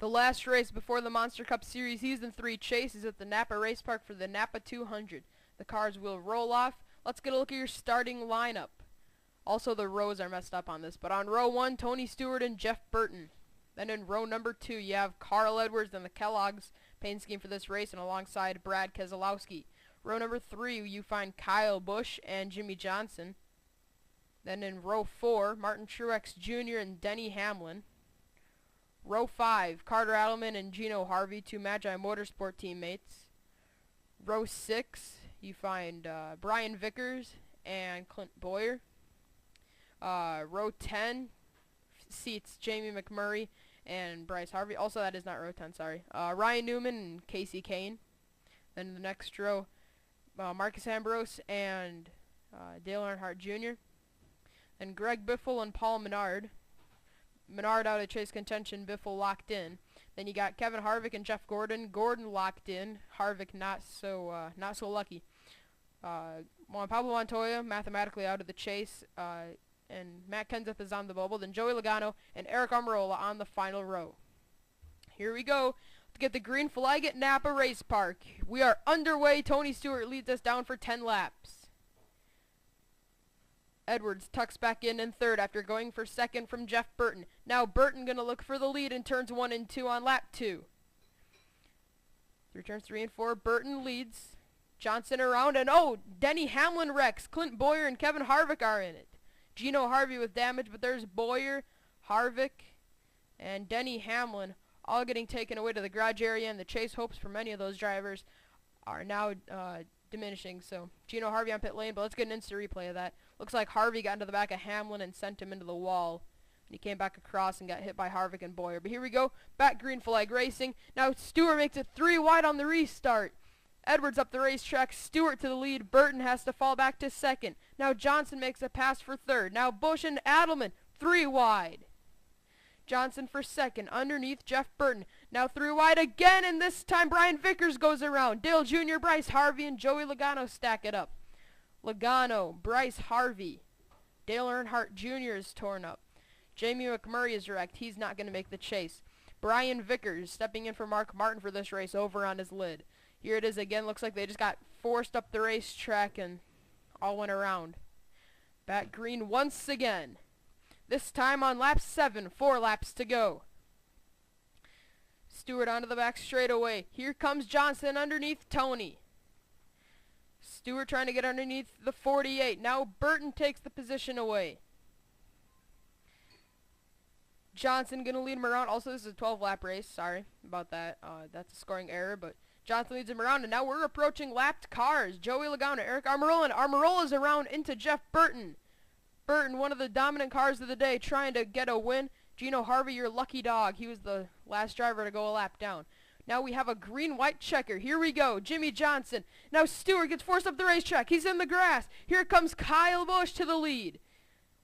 The last race before the Monster Cup Series Season 3 chase is at the Napa Race Park for the Napa 200. The cars will roll off. Let's get a look at your starting lineup. Also, the rows are messed up on this, but on row 1, Tony Stewart and Jeff Burton. Then in row number 2, you have Carl Edwards and the Kellogg's paint scheme for this race, and alongside Brad Keselowski. Row number 3, you find Kyle Busch and Jimmie Johnson. Then in row 4, Martin Truex Jr. and Denny Hamlin. Row 5, Carter Adelman and Gino Harvey, two Magi Motorsport teammates. Row 6, you find Brian Vickers and Clint Bowyer. Row 10 seats Jamie McMurray and Bryce Harvey. Also, that is not row 10, sorry. Ryan Newman and Casey Kane. Then in the next row, Marcus Ambrose and Dale Earnhardt Jr. And Greg Biffle and Paul Menard. Menard out of chase contention, Biffle locked in. Then you got Kevin Harvick and Jeff Gordon. Gordon locked in. Harvick not so lucky. Pablo Montoya mathematically out of the chase. And Matt Kenseth is on the bubble. Then Joey Logano and Eric Almirola on the final row. Here we go to get the green flag at Napa Race Park. We are underway. Tony Stewart leads us down for 10 laps. Edwards tucks back in third after going for second from Jeff Burton. Now Burton going to look for the lead in turns 1 and 2 on lap 2. Through turns 3 and 4, Burton leads. Johnson around, and Denny Hamlin wrecks. Clint Bowyer and Kevin Harvick are in it. Gino Harvey with damage, but there's Bowyer, Harvick, and Denny Hamlin all getting taken away to the garage area, and the chase hopes for many of those drivers are now diminishing. So Gino Harvey on pit lane, but let's get an instant replay of that. Looks like Harvey got into the back of Hamlin and sent him into the wall. And he came back across and got hit by Harvick and Bowyer. But here we go, back green flag racing. Now Stewart makes it 3 wide on the restart. Edwards up the racetrack, Stewart to the lead. Burton has to fall back to second. Now Johnson makes a pass for third. Now Busch and Adelman, 3 wide. Johnson for second, underneath Jeff Burton. Now 3 wide again, and this time Brian Vickers goes around. Dale Jr., Bryce Harvey, and Joey Logano stack it up. Logano, Bryce Harvey, Dale Earnhardt Jr. is torn up. Jamie McMurray is wrecked. He's not going to make the chase. Brian Vickers stepping in for Mark Martin for this race over on his lid. Here it is again. Looks like they just got forced up the racetrack and all went around. Back green once again. This time on lap 7, 4 laps to go. Stewart onto the back straightaway. Here comes Johnson underneath Tony. Stewart trying to get underneath the 48. Now Burton takes the position away. Johnson going to lead him around. Also, this is a 12-lap race. Sorry about that. That's a scoring error, but Johnson leads him around, and now we're approaching lapped cars. Joey Logano, Eric Almirola, and Almirola's around into Jeff Burton. Burton, one of the dominant cars of the day, trying to get a win. Gino Harvey, your lucky dog. He was the last driver to go a lap down. Now we have a green-white checker. Here we go. Jimmie Johnson. Now Stewart gets forced up the racetrack. He's in the grass. Here comes Kyle Busch to the lead.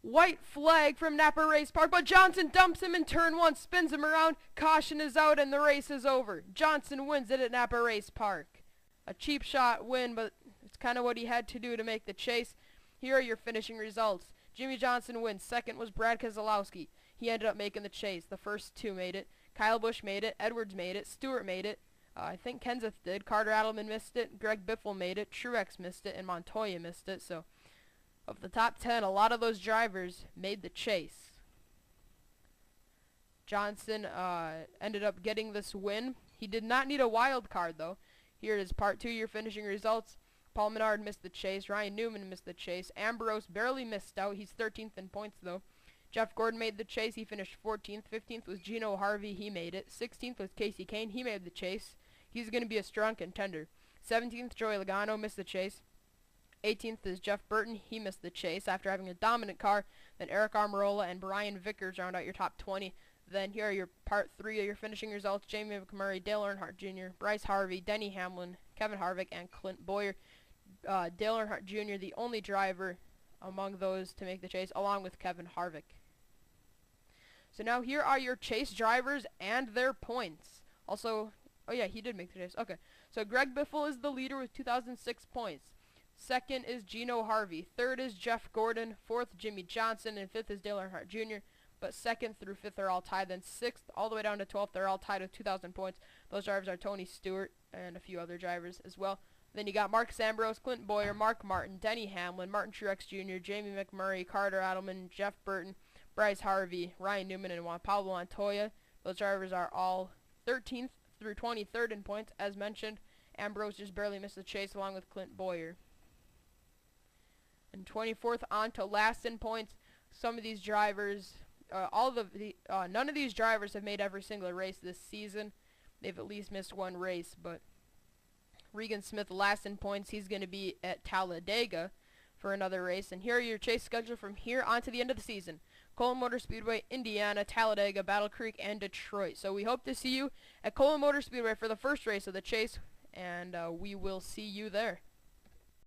White flag from Napa Race Park, but Johnson dumps him in turn 1, spins him around. Caution is out, and the race is over. Johnson wins it at Napa Race Park. A cheap shot win, but it's kind of what he had to do to make the chase. Here are your finishing results. Jimmie Johnson wins. Second was Brad Keselowski. He ended up making the chase. The first 2 made it. Kyle Busch made it. Edwards made it. Stewart made it. I think Kenseth did. Carter Adelman missed it. Greg Biffle made it. Truex missed it. And Montoya missed it. So, of the top 10, a lot of those drivers made the chase. Johnson ended up getting this win. He did not need a wild card, though. Here it is, part 2, your finishing results. Paul Menard missed the chase. Ryan Newman missed the chase. Ambrose barely missed out. He's 13th in points, though. Jeff Gordon made the chase. He finished 14th. 15th was Gino Harvey. He made it. 16th was Casey Kane. He made the chase. He's going to be a strong contender. 17th, Joey Logano missed the chase. 18th is Jeff Burton. He missed the chase after having a dominant car. Then Eric Almirola and Brian Vickers round out your top 20. Then here are your part 3 of your finishing results. Jamie McMurray, Dale Earnhardt Jr., Bryce Harvey, Denny Hamlin, Kevin Harvick, and Clint Bowyer. Dale Earnhardt Jr., the only driver among those to make the chase, along with Kevin Harvick. So now here are your chase drivers and their points. Also, oh yeah, he did make the chase. Okay, so Greg Biffle is the leader with 2,006 points. Second is Gino Harvey. Third is Jeff Gordon. Fourth, Jimmie Johnson. And fifth is Dale Earnhardt Jr. but 2nd through 5th are all tied. Then 6th all the way down to 12th, they're all tied with 2,000 points. Those drivers are Tony Stewart and a few other drivers as well. Then you got Marcus Ambrose, Clint Boyer, Mark Martin, Denny Hamlin, Martin Truex Jr., Jamie McMurray, Carter Adelman, Jeff Burton, Bryce Harvey, Ryan Newman, and Juan Pablo Montoya. Those drivers are all 13th through 23rd in points, as mentioned. Ambrose just barely missed the chase along with Clint Boyer. And 24th on to last in points. Some of these drivers, none of these drivers have made every single race this season. They've at least missed one race, but Regan Smith last in points. He's going to be at Talladega for another race. And here are your chase schedule from here on to the end of the season. Coleman Motor Speedway, Indiana, Talladega, Battle Creek, and Detroit. So we hope to see you at Coleman Motor Speedway for the first race of the chase, and we will see you there.